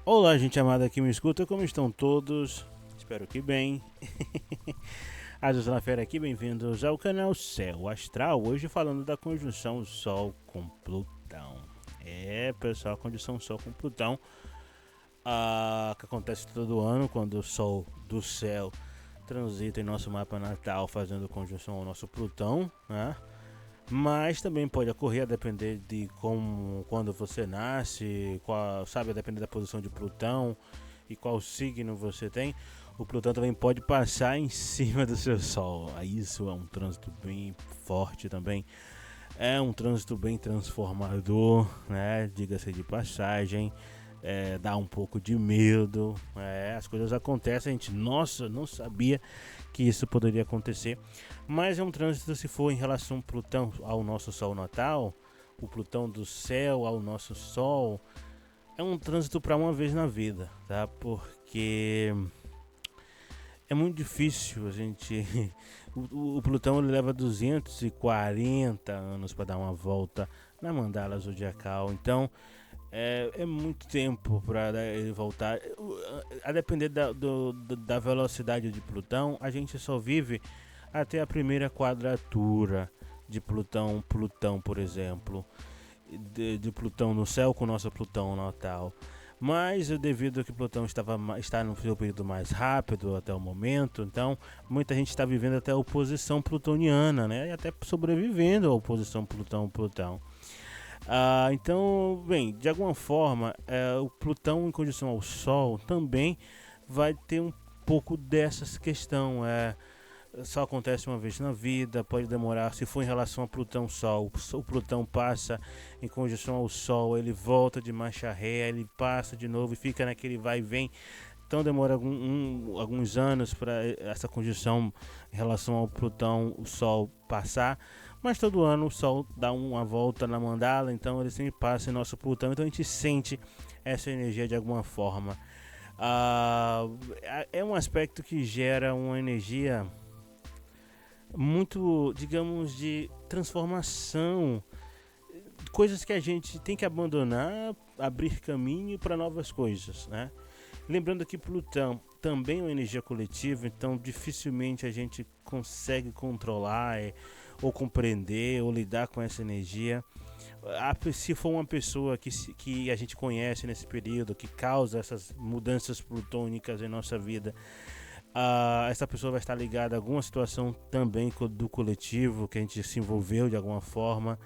Olá, gente amada que me escuta, como estão todos? Espero que bem. A Fera aqui, bem-vindos ao canal Céu Astral. Hoje falando da conjunção Sol com Plutão. Pessoal, a conjunção Sol com Plutão, que acontece todo ano quando o Sol do céu transita em nosso mapa natal, fazendo conjunção ao nosso Plutão, né? Mas também pode ocorrer a depender de quando você nasce, a depender da posição de Plutão e qual signo você tem. O Plutão também pode passar em cima do seu Sol. Isso é um trânsito bem forte também. É um trânsito bem transformador, né? Diga-se de passagem. Dá um pouco de medo. As coisas acontecem, a gente, nossa, não sabia que isso poderia acontecer. Mas é um trânsito, se for em relação ao Plutão ao nosso Sol natal, o Plutão do céu ao nosso Sol, é um trânsito para uma vez na vida, tá? Porque é muito difícil a gente. O Plutão ele leva 240 anos para dar uma volta na mandala zodiacal, então é muito tempo para ele voltar. A depender da velocidade de Plutão, a gente só vive até a primeira quadratura de Plutão, por exemplo, de Plutão no céu com o nosso Plutão natal. Mas devido a que Plutão está no seu período mais rápido até o momento, então muita gente está vivendo até a oposição plutoniana, né? E até sobrevivendo à oposição Plutão-Plutão. Então, bem, de alguma forma, o Plutão em condição ao Sol também vai ter um pouco dessa questão. Só acontece uma vez na vida, pode demorar. Se for em relação a Plutão-Sol, o Plutão passa em conjunção ao Sol, ele volta de marcha ré, ele passa de novo e fica naquele vai e vem. Então demora alguns anos para essa conjunção em relação ao Plutão, o Sol passar. Mas todo ano o Sol dá uma volta na mandala, então ele sempre passa em nosso Plutão, então a gente sente essa energia de alguma forma. É um aspecto que gera uma energia muito, digamos, de transformação, coisas que a gente tem que abandonar, abrir caminho para novas coisas, né? Lembrando que Plutão também é uma energia coletiva, então dificilmente a gente consegue controlar ou compreender ou lidar com essa energia. Se for uma pessoa que a gente conhece nesse período, que causa essas mudanças plutônicas em nossa vida, essa pessoa vai estar ligada a alguma situação também do coletivo que a gente se envolveu de alguma forma.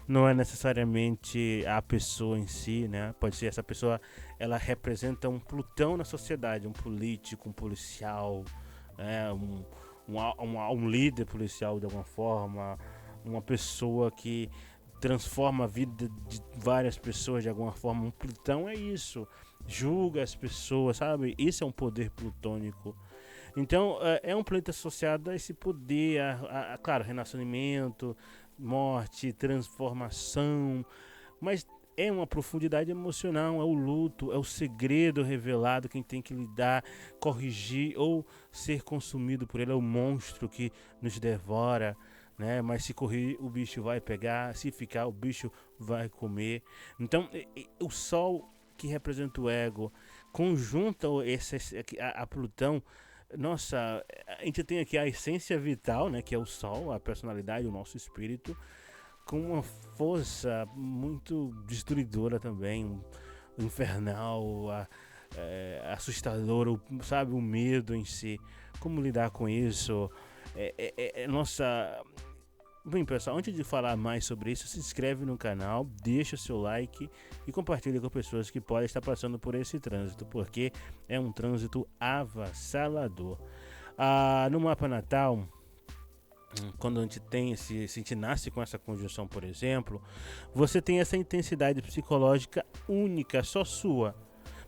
Não é necessariamente a pessoa em si, né? Pode ser essa pessoa, ela representa um Plutão na sociedade, um político, um policial, né? Um líder policial de alguma forma, uma pessoa que transforma a vida de várias pessoas de alguma forma. Um Plutão é isso, julga as pessoas, sabe? Isso é um poder plutônico. Então é um planeta associado a esse poder, claro, renascimento, morte, transformação, mas é uma profundidade emocional, é o luto, é o segredo revelado, quem tem que lidar, corrigir ou ser consumido por ele, é o monstro que nos devora, né? Mas se correr o bicho vai pegar, se ficar o bicho vai comer. Então o Sol que representa o ego conjunta a Plutão. Nossa, a gente tem aqui a essência vital, né, que é o Sol, a personalidade, o nosso espírito, com uma força muito destruidora também, infernal, assustadora, sabe, o medo em si. Como lidar com isso? Nossa. Bem, pessoal, antes de falar mais sobre isso, se inscreve no canal, deixa o seu like e compartilha com pessoas que podem estar passando por esse trânsito, porque é um trânsito avassalador. No mapa natal, quando a gente tem se a gente nasce com essa conjunção, por exemplo, você tem essa intensidade psicológica única, só sua.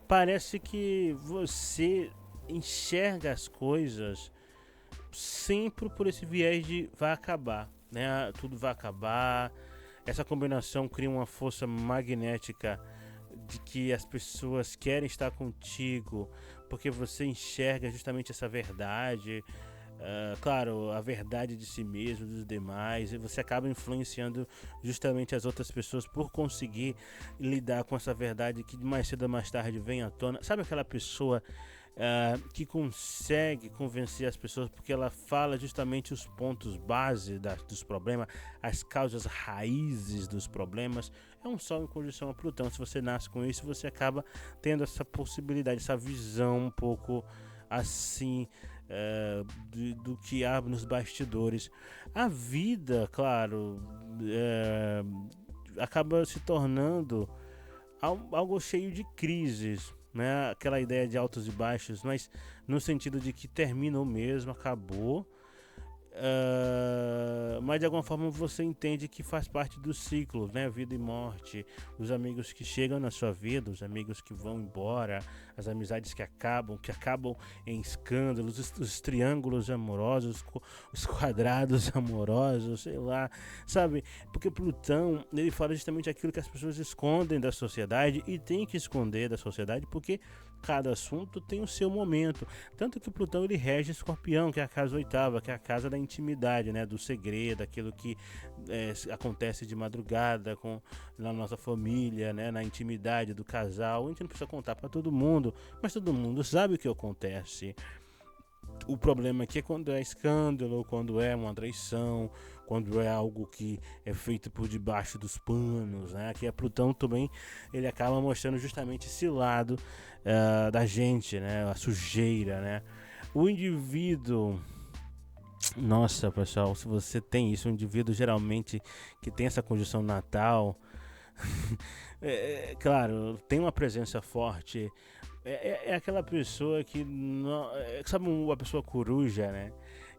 Parece que você enxerga as coisas sempre por esse viés de vai acabar, né? Tudo vai acabar. Essa combinação cria uma força magnética de que as pessoas querem estar contigo porque você enxerga justamente essa verdade. claro, a verdade de si mesmo, dos demais, e você acaba influenciando justamente as outras pessoas por conseguir lidar com essa verdade que mais cedo ou mais tarde vem à tona. Sabe aquela pessoa que consegue convencer as pessoas porque ela fala justamente os pontos base dos problemas, as causas raízes dos problemas? É um Sol em conjunção a Plutão. Se você nasce com isso, você acaba tendo essa possibilidade, essa visão um pouco assim do que há nos bastidores. A vida, claro, acaba se tornando algo cheio de crises, né? Aquela ideia de altos e baixos, mas no sentido de que terminou mesmo, acabou. Mas de alguma forma você entende que faz parte do ciclo, né? Vida e morte, os amigos que chegam na sua vida, os amigos que vão embora, as amizades que acabam em escândalos, os triângulos amorosos, os quadrados amorosos, sei lá, sabe? Porque Plutão, ele fala justamente aquilo que as pessoas escondem da sociedade e tem que esconder da sociedade porque cada assunto tem o seu momento. Tanto que Plutão ele rege Escorpião, que é a casa oitava, que é a casa da intimidade, né, do segredo, aquilo que acontece de madrugada na nossa família, né, na intimidade do casal. A gente não precisa contar para todo mundo, mas todo mundo sabe o que acontece. O problema aqui é quando é escândalo, quando é uma traição, quando é algo que é feito por debaixo dos panos, né? Aqui a Plutão também, ele acaba mostrando justamente esse lado da gente, né? A sujeira, né? O indivíduo, nossa, pessoal, se você tem isso, um indivíduo geralmente que tem essa conjunção natal, claro, tem uma presença forte. É aquela pessoa que não, sabe uma pessoa coruja, né?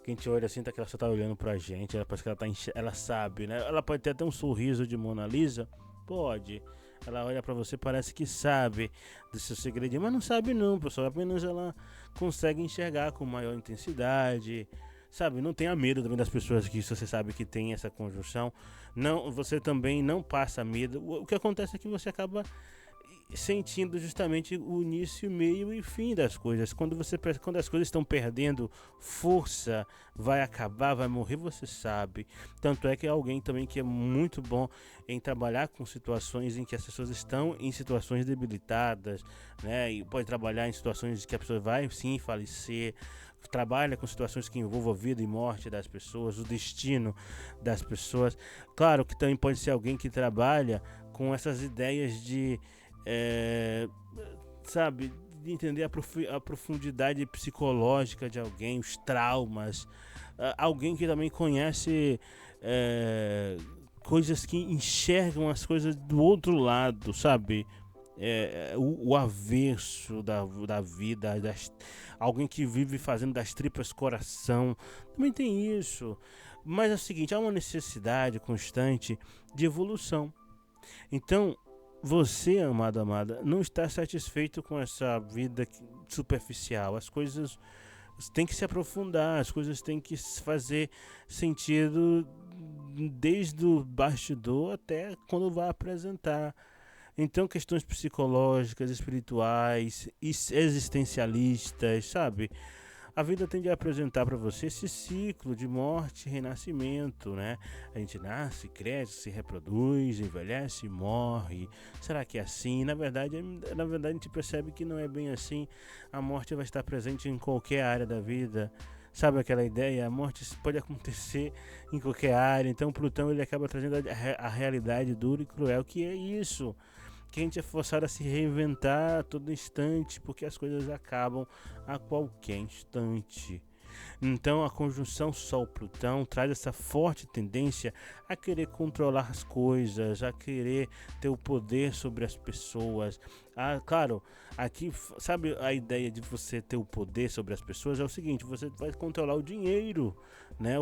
Que a gente olha assim, tá que ela só tá olhando pra gente, ela parece que ela sabe, né? Ela pode ter até um sorriso de Mona Lisa, pode. Ela olha pra você, parece que sabe do seu segredinho, mas não sabe não, pessoal. Apenas ela consegue enxergar com maior intensidade, sabe? Não tenha medo também das pessoas que você sabe que tem essa conjunção. Não, você também não passa medo. O que acontece é que você acaba sentindo justamente o início, meio e fim das coisas. Quando as coisas estão perdendo força, vai acabar, vai morrer, você sabe. Tanto é que é alguém também que é muito bom em trabalhar com situações em que as pessoas estão em situações debilitadas, né? E pode trabalhar em situações que a pessoa vai sim falecer. Trabalha com situações que envolvam a vida e morte das pessoas, o destino das pessoas. Claro que também pode ser alguém que trabalha com essas ideias de sabe, de entender a profundidade psicológica de alguém, os traumas, alguém que também conhece coisas que enxergam as coisas do outro lado, sabe? O avesso da vida, alguém que vive fazendo das tripas coração, também tem isso. Mas é o seguinte, há uma necessidade constante de evolução. Então, você, amado, amada, não está satisfeito com essa vida superficial. As coisas têm que se aprofundar, as coisas têm que fazer sentido desde o bastidor até quando vai apresentar. Então, questões psicológicas, espirituais, existencialistas, sabe? A vida tende a apresentar para você esse ciclo de morte e renascimento, né? A gente nasce, cresce, se reproduz, envelhece e morre. Será que é assim? Na verdade a gente percebe que não é bem assim. A morte vai estar presente em qualquer área da vida. Sabe aquela ideia? A morte pode acontecer em qualquer área. Então Plutão ele acaba trazendo a realidade dura e cruel que é isso, que a gente é forçado a se reinventar a todo instante, porque as coisas acabam a qualquer instante. Então a conjunção Sol-Plutão traz essa forte tendência a querer controlar as coisas, a querer ter o poder sobre as pessoas. Claro, aqui, sabe a ideia de você ter o poder sobre as pessoas? É o seguinte, você vai controlar o dinheiro, né?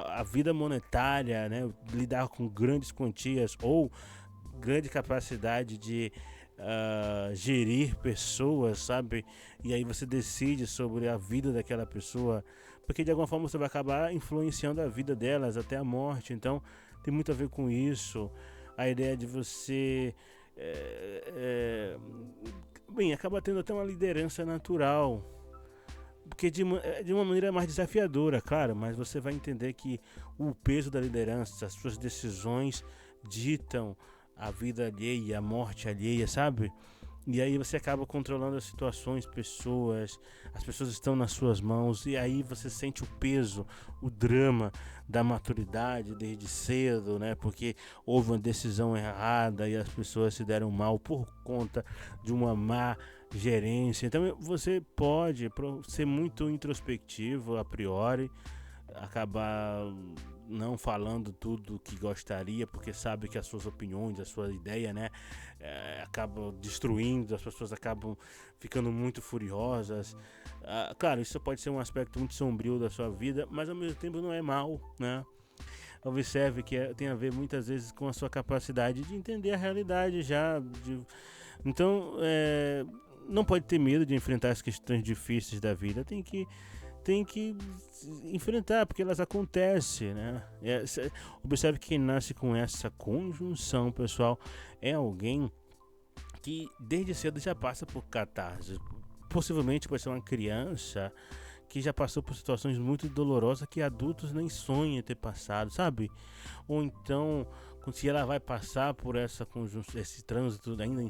A vida monetária, né? Lidar com grandes quantias ou grande capacidade de gerir pessoas, sabe? E aí você decide sobre a vida daquela pessoa, porque de alguma forma você vai acabar influenciando a vida delas até a morte. Então tem muito a ver com isso. A ideia de você bem, acaba tendo até uma liderança natural. porque de uma maneira mais desafiadora, claro, mas você vai entender que o peso da liderança, as suas decisões ditam a vida alheia, a morte alheia, sabe? E aí você acaba controlando as situações, pessoas, as pessoas estão nas suas mãos, e aí você sente o peso, o drama da maturidade desde cedo, né? Porque houve uma decisão errada e as pessoas se deram mal por conta de uma má gerência. Então você pode ser muito introspectivo a priori, acabar não falando tudo que gostaria, porque sabe que as suas opiniões, a sua ideia, né, acabam destruindo, as pessoas acabam ficando muito furiosas. Claro, isso pode ser um aspecto muito sombrio da sua vida, mas ao mesmo tempo não é mal, né? Observe que tem a ver muitas vezes com a sua capacidade de entender a realidade já. Então, não pode ter medo de enfrentar as questões difíceis da vida, tem que enfrentar, porque elas acontecem, né? Observe que quem nasce com essa conjunção, pessoal, é alguém que desde cedo já passa por catarse. Possivelmente pode ser uma criança que já passou por situações muito dolorosas que adultos nem sonham ter passado, sabe? Ou então, se ela vai passar por esse trânsito ainda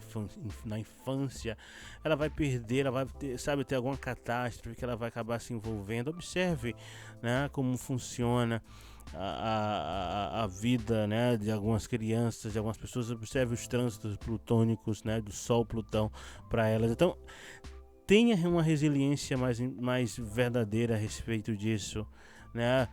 na infância, ela vai perder, ela vai ter alguma catástrofe que ela vai acabar se envolvendo. Observe, né, como funciona a vida, né, de algumas crianças, de algumas pessoas. Observe os trânsitos plutônicos, né, do Sol Plutão para elas. Então, tenha uma resiliência mais verdadeira a respeito disso, né?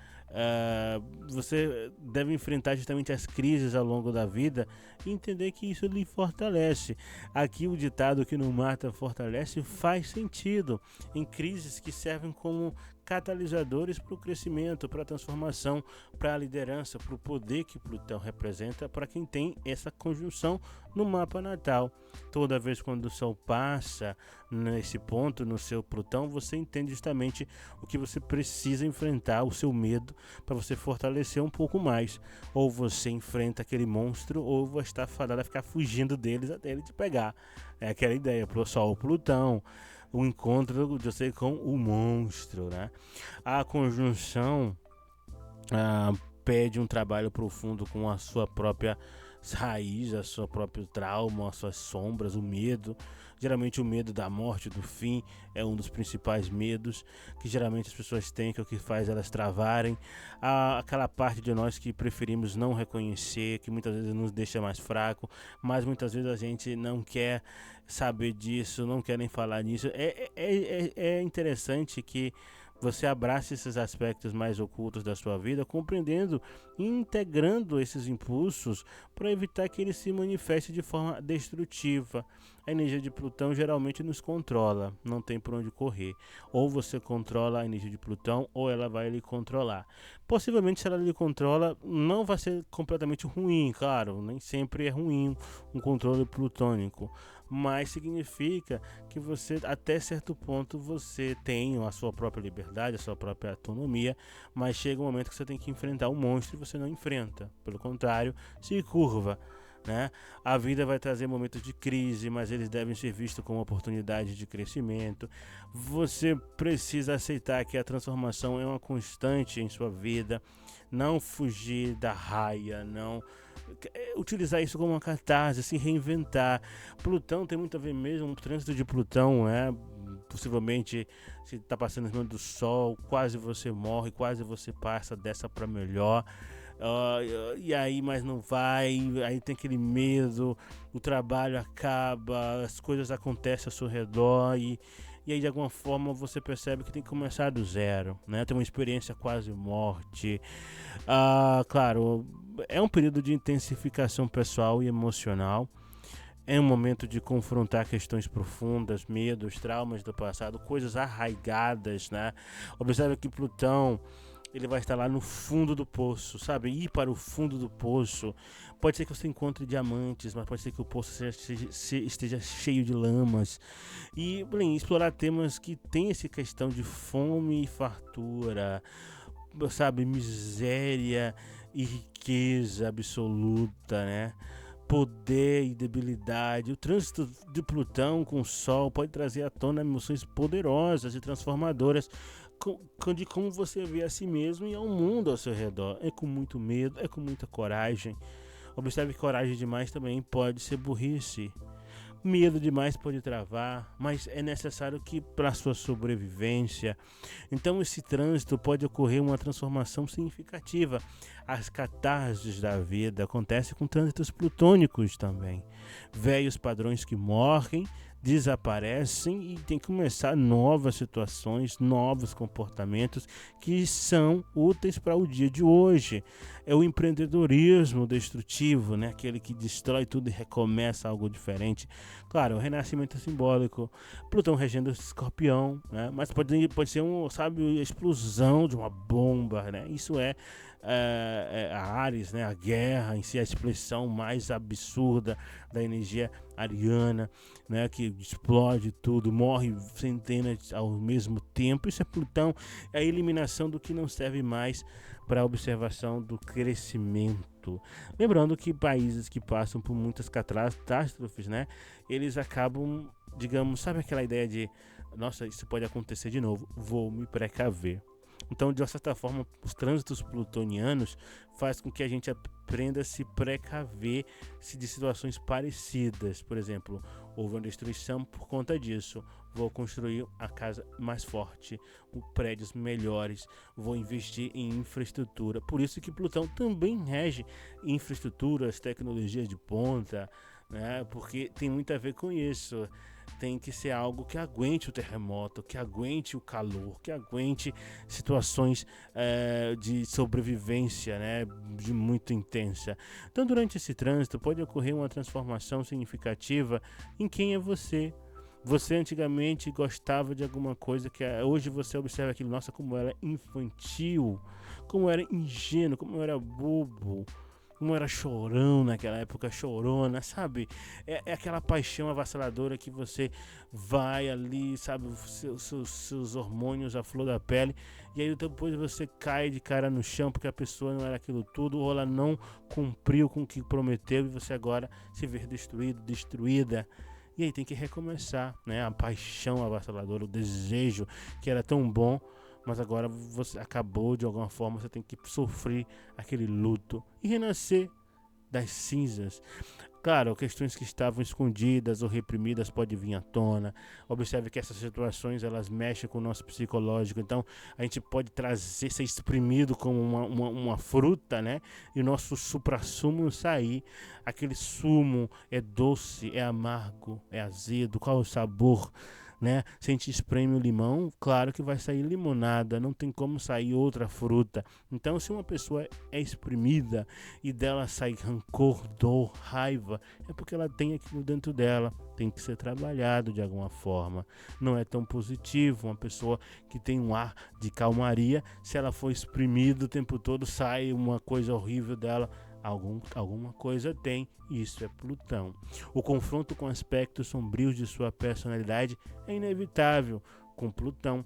Você deve enfrentar justamente as crises ao longo da vida e entender que isso lhe fortalece. Aqui o ditado que não mata fortalece faz sentido em crises que servem como catalisadores para o crescimento, para a transformação, para a liderança, para o poder que Plutão representa para quem tem essa conjunção no mapa natal. Toda vez quando o Sol passa nesse ponto, no seu Plutão, você entende justamente o que você precisa enfrentar, o seu medo, para você fortalecer um pouco mais. Ou você enfrenta aquele monstro, ou vai estar fadado a ficar fugindo deles até ele te pegar. É aquela ideia, pro Sol Plutão, o encontro de você com o monstro, né? A conjunção pede um trabalho profundo com a sua própria raiz, a sua próprio trauma, as suas sombras, o medo. Geralmente o medo da morte, do fim, é um dos principais medos que geralmente as pessoas têm, que é o que faz elas travarem. Aquela parte de nós que preferimos não reconhecer, que muitas vezes nos deixa mais fraco, mas muitas vezes a gente não quer saber disso, não quer nem falar nisso. É interessante que você abrace esses aspectos mais ocultos da sua vida, compreendendo e integrando esses impulsos para evitar que ele se manifeste de forma destrutiva. A energia de Plutão geralmente nos controla, não tem por onde correr. Ou você controla a energia de Plutão, ou ela vai lhe controlar. Possivelmente, se ela lhe controla, não vai ser completamente ruim, claro, nem sempre é ruim um controle plutônico, mas significa que você, até certo ponto, você tem a sua própria liberdade, a sua própria autonomia, mas chega um momento que você tem que enfrentar um monstro e você não enfrenta, pelo contrário, se curva, né? A vida vai trazer momentos de crise, mas eles devem ser vistos como oportunidades de crescimento. Você precisa aceitar que a transformação é uma constante em sua vida, não fugir da raia, não utilizar isso como uma catarse, se reinventar. Plutão tem muito a ver mesmo, um trânsito de Plutão, possivelmente se está passando em cima do Sol, quase você morre, quase você passa dessa para melhor. E aí, mas não vai, aí tem aquele medo, o trabalho acaba, as coisas acontecem ao seu redor e aí de alguma forma você percebe que tem que começar do zero, né? Tem uma experiência quase morte. Claro, é um período de intensificação pessoal e emocional. É um momento de confrontar questões profundas, medos, traumas do passado, coisas arraigadas, né? Observe que Plutão, ele vai estar lá no fundo do poço, sabe? Ir para o fundo do poço. Pode ser que você encontre diamantes, mas pode ser que o poço esteja cheio de lamas. E, bem, explorar temas que tem essa questão de fome e fartura, sabe? Miséria e riqueza absoluta, né? poder e debilidade. O trânsito de Plutão com o Sol pode trazer à tona emoções poderosas e transformadoras de como você vê a si mesmo e ao mundo ao seu redor. É com muito medo, é com muita coragem. Observe que coragem demais também pode ser burrice. Medo demais pode travar, mas é necessário que para sua sobrevivência. Então esse trânsito pode ocorrer uma transformação significativa. As catarses da vida acontecem com trânsitos plutônicos também. Velhos padrões que morrem, desaparecem e tem que começar novas situações, novos comportamentos que são úteis para o dia de hoje. É o empreendedorismo destrutivo, né? Aquele que destrói tudo e recomeça algo diferente. Claro, o renascimento é simbólico. Plutão regendo o Escorpião, né? Mas pode ser a explosão de uma bomba, né? Isso é a Áries, né? A guerra em si, a expressão mais absurda da energia ariana, né? Que explode tudo, morre centenas ao mesmo tempo. Isso é Plutão, é a eliminação do que não serve mais para a observação do crescimento. Lembrando que países que passam por muitas catástrofes, né? Eles acabam, digamos, sabe aquela ideia de, nossa, isso pode acontecer de novo, vou me precaver. Então, de uma certa forma, os trânsitos plutonianos faz com que a gente aprenda a se precaver de situações parecidas. Por exemplo, houve uma destruição por conta disso. Vou construir a casa mais forte, prédios melhores, vou investir em infraestrutura. Por isso que Plutão também rege infraestruturas, tecnologias de ponta, né? Porque tem muito a ver com isso. Tem que ser algo que aguente o terremoto, que aguente o calor, que aguente situações de sobrevivência, né, de muito intensa. Então, durante esse trânsito, pode ocorrer uma transformação significativa em quem é você. Você antigamente gostava de alguma coisa que hoje você observa aquilo, nossa, como era infantil, como era ingênuo, como era bobo. Como era chorão naquela época, chorona, sabe? É aquela paixão avassaladora que você vai ali, sabe? Seus hormônios à flor da pele. E aí depois você cai de cara no chão porque a pessoa não era aquilo tudo, ou ela não cumpriu com o que prometeu e você agora se vê destruído, destruída. E aí tem que recomeçar, né? A paixão avassaladora, o desejo que era tão bom, mas agora você acabou de alguma forma, você tem que sofrer aquele luto e renascer das cinzas. Claro, questões que estavam escondidas ou reprimidas podem vir à tona. Observe que essas situações elas mexem com o nosso psicológico. Então a gente pode ser exprimido como uma fruta, né? E o nosso suprassumo sair. Aquele sumo é doce, é amargo, é azedo. Qual é o sabor? Né? Se a gente espreme o limão, claro que vai sair limonada, não tem como sair outra fruta. Então, se uma pessoa é exprimida e dela sai rancor, dor, raiva, é porque ela tem aquilo dentro dela, tem que ser trabalhado de alguma forma. Não é tão positivo uma pessoa que tem um ar de calmaria, se ela for exprimida o tempo todo, sai uma coisa horrível dela. Alguma coisa tem, e isso é Plutão. O confronto com aspectos sombrios de sua personalidade é inevitável com Plutão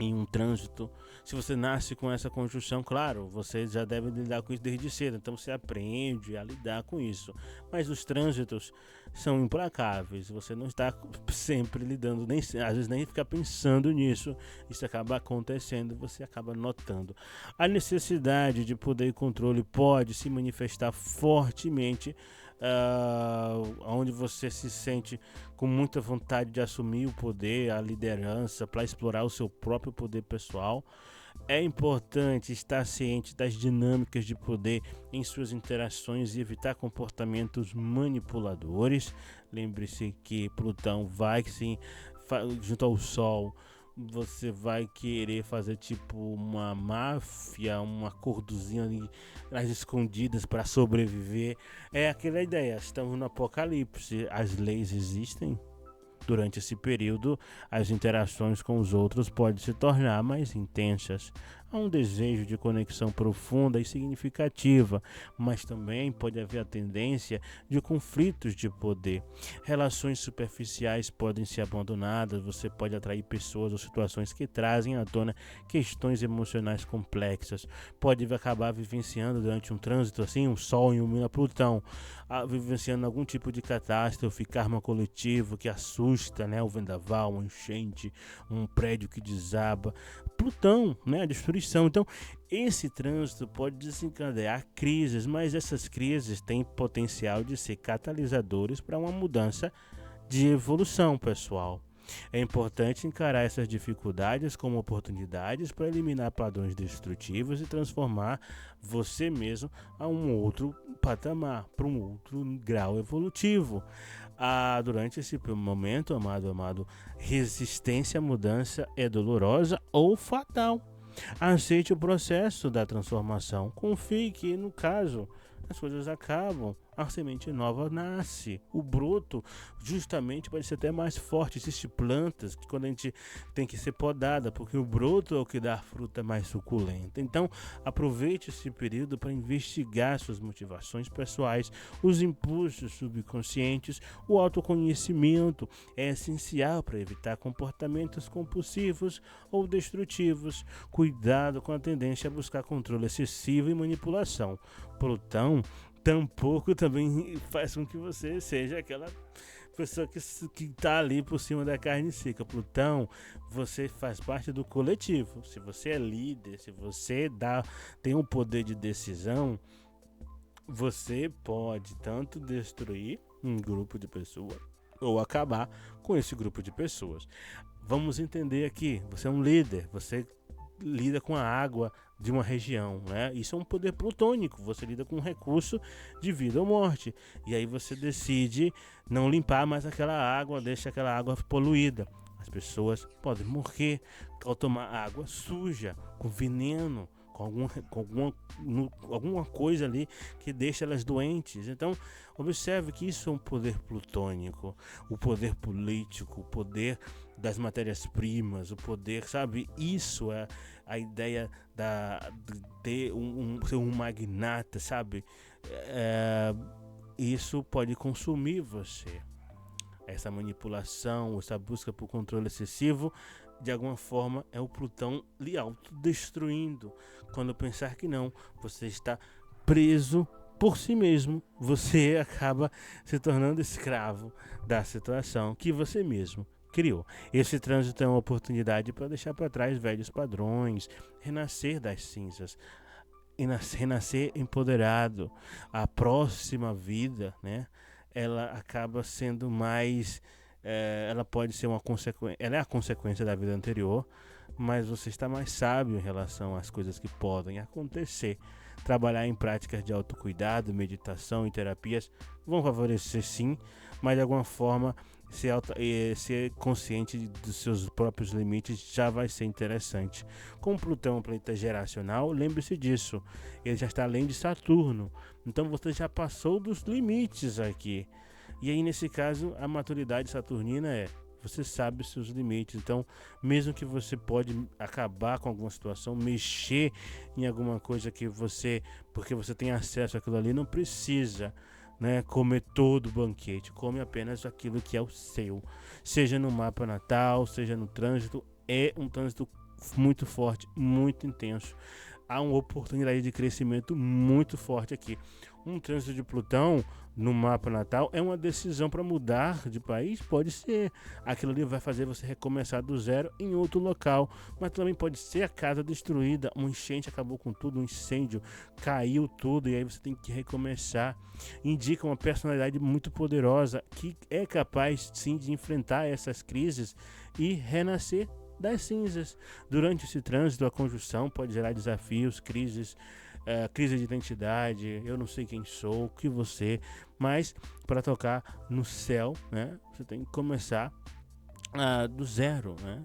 em um trânsito. Se você nasce com essa conjunção, claro, você já deve lidar com isso desde cedo, então você aprende a lidar com isso. Mas os trânsitos são implacáveis, você não está sempre lidando, às vezes nem fica pensando nisso, isso acaba acontecendo, você acaba notando. A necessidade de poder e controle pode se manifestar fortemente, onde você se sente com muita vontade de assumir o poder, a liderança, para explorar o seu próprio poder pessoal. É importante estar ciente das dinâmicas de poder em suas interações e evitar comportamentos manipuladores. Lembre-se que Plutão vai sim, junto ao Sol, você vai querer fazer tipo uma máfia, um acordozinho ali nas escondidas para sobreviver. É aquela ideia, estamos no apocalipse, as leis existem. Durante esse período, as interações com os outros podem se tornar mais intensas. há um desejo de conexão profunda e significativa, mas também pode haver a tendência de conflitos de poder. Relações superficiais podem ser abandonadas, você pode atrair pessoas ou situações que trazem à tona questões emocionais complexas. Pode acabar vivenciando durante um trânsito assim, um Sol em um Plutão, vivenciando algum tipo de catástrofe, karma coletivo que assusta, né? O vendaval, uma enchente, um prédio que desaba. Plutão, né? A destruição. Então, esse trânsito pode desencadear crises, mas essas crises têm potencial de ser catalisadores para uma mudança de evolução, pessoal. É importante encarar essas dificuldades como oportunidades para eliminar padrões destrutivos e transformar você mesmo a um outro patamar, para um outro grau evolutivo. Durante esse momento, amado, resistência à mudança é dolorosa ou fatal. Aceite o processo da transformação. Confie que, no caso, as coisas acabam, a semente nova nasce, o broto justamente pode ser até mais forte. Existem plantas que quando a gente tem que ser podada, porque o broto é o que dá a fruta mais suculenta. Então aproveite esse período para investigar suas motivações pessoais, os impulsos subconscientes. O autoconhecimento é essencial para evitar comportamentos compulsivos ou destrutivos. Cuidado com a tendência a buscar controle excessivo e manipulação. Plutão tampouco também faz com que você seja aquela pessoa que está ali por cima da carne seca. Plutão, você faz parte do coletivo. Se você é líder, se você tem um poder de decisão, você pode tanto destruir um grupo de pessoas ou acabar com esse grupo de pessoas. Vamos entender aqui, você é um líder, você lida com a água de uma região, né? Isso é um poder plutônico, você lida com um recurso de vida ou morte, e aí você decide não limpar mais aquela água, deixa aquela água poluída. As pessoas podem morrer ao tomar água suja, com veneno, com alguma coisa ali que deixa elas doentes. Então, observe que isso é um poder plutônico, o poder político, o poder das matérias-primas, o poder, sabe? Isso é a ideia de ter ser um magnata, sabe? Isso pode consumir você. Essa manipulação, essa busca por controle excessivo, de alguma forma é o Plutão lhe autodestruindo. Quando pensar que não, você está preso por si mesmo, você acaba se tornando escravo da situação que você mesmo criou. Esse trânsito é uma oportunidade para deixar para trás velhos padrões, renascer das cinzas, renascer empoderado. A próxima vida, né? Ela acaba sendo mais, ela pode ser uma consequência, ela é a consequência da vida anterior, mas você está mais sábio em relação às coisas que podem acontecer. Trabalhar em práticas de autocuidado, meditação e terapias vão favorecer sim, mas de alguma forma ser consciente dos seus próprios limites já vai ser interessante. Com Plutão, um planeta geracional, lembre-se disso, ele já está além de Saturno, então você já passou dos limites aqui. E aí nesse caso a maturidade saturnina você sabe os seus limites. Então mesmo que você pode acabar com alguma situação, mexer em alguma coisa porque você tem acesso àquilo ali, não precisa, né, comer todo o banquete, come apenas aquilo que é o seu, seja no mapa natal, seja no trânsito. É um trânsito muito forte, muito intenso, há uma oportunidade de crescimento muito forte aqui. Um trânsito de Plutão no mapa natal é uma decisão para mudar de país, pode ser, aquilo ali vai fazer você recomeçar do zero em outro local, mas também pode ser a casa destruída, uma enchente acabou com tudo, um incêndio, caiu tudo e aí você tem que recomeçar. Indica uma personalidade muito poderosa que é capaz sim de enfrentar essas crises e renascer das cinzas. Durante esse trânsito, a conjunção pode gerar desafios, crises, crise de identidade, eu não sei quem sou, o que você, mas para tocar no céu, né, você tem que começar do zero, né?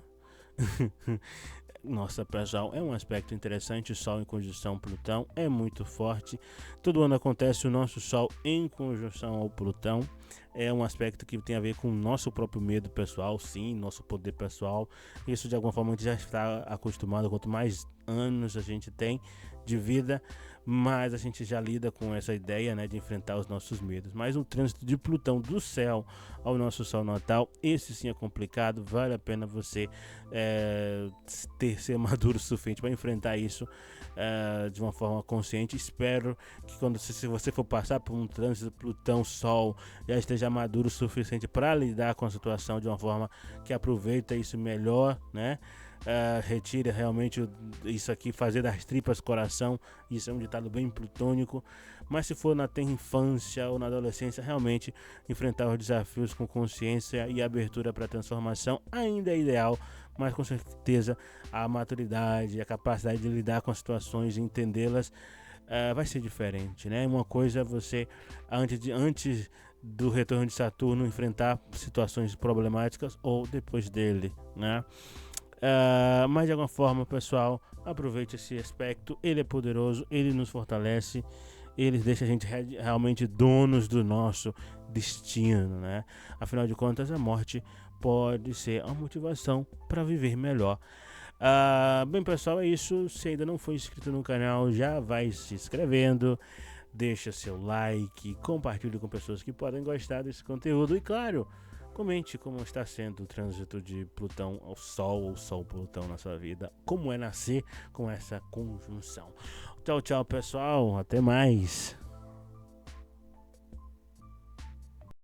Nossa, pessoal, é um aspecto interessante. O Sol em conjunção Plutão é muito forte. Todo ano acontece o nosso Sol em conjunção ao Plutão. É um aspecto que tem a ver com o nosso próprio medo pessoal, sim, nosso poder pessoal. Isso de alguma forma a gente já está acostumado. Quanto mais anos a gente tem de vida, mais a gente já lida com essa ideia, né, de enfrentar os nossos medos. Mas o trânsito de Plutão do céu ao nosso Sol natal, esse sim é complicado. Vale a pena você ser maduro o suficiente para enfrentar isso de uma forma consciente. Espero que quando se você for passar por um trânsito Plutão-Sol, já esteja maduro o suficiente para lidar com a situação de uma forma que aproveita isso melhor, né? Retire realmente isso aqui, fazer das tripas coração. Isso é um ditado bem plutônico. Mas se for na tenra infância ou na adolescência, realmente enfrentar os desafios com consciência e abertura para a transformação ainda é ideal. Mas com certeza a maturidade, a capacidade de lidar com as situações e entendê-las vai ser diferente, né? Uma coisa é você antes do retorno de Saturno enfrentar situações problemáticas ou depois dele, né? Mas de alguma forma, pessoal, aproveite esse aspecto. Ele é poderoso, ele nos fortalece, ele deixa a gente realmente donos do nosso destino, né? Afinal de contas, a morte pode ser uma motivação para viver melhor. Bem, pessoal, é isso. Se ainda não foi inscrito no canal, já vai se inscrevendo, deixa seu like, compartilhe com pessoas que podem gostar desse conteúdo e, claro, comente como está sendo o trânsito de Plutão ao Sol ou Sol-Plutão na sua vida, como é nascer com essa conjunção. Tchau, tchau, pessoal, até mais.